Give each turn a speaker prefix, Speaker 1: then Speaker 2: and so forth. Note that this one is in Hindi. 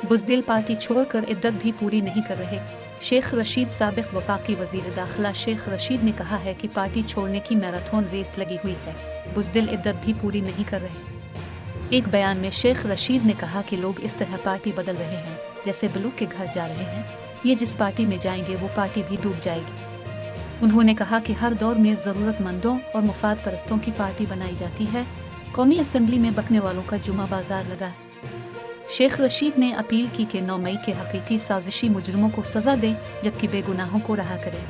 Speaker 1: बुज़दिल पार्टी छोड़कर इद्दत भी पूरी नहीं कर रहे। शेख रशीद साबिक वफाकी वज़ीर दाखिला शेख रशीद ने कहा है कि पार्टी छोड़ने की मैराथन रेस लगी हुई है। बुज़दिल इद्दत भी पूरी नहीं कर रहे। एक बयान में शेख रशीद ने कहा कि लोग इस तरह पार्टी बदल रहे हैं जैसे बलूक के घर जा रहे हैं। ये जिस पार्टी में जाएंगे वो पार्टी भी डूब जाएगी। उन्होंने कहा कि हर दौर में ज़रूरतमंदों और मुफाद परस्तों की पार्टी बनाई जाती है। कौमी असम्बली में बकने वालों का जुमा बाजार लगा है। शेख रशीद ने अपील की कि 9 मई के हकीकी साजिशी मुजरिमों को सज़ा दें जबकि बेगुनाहों को रहा करें।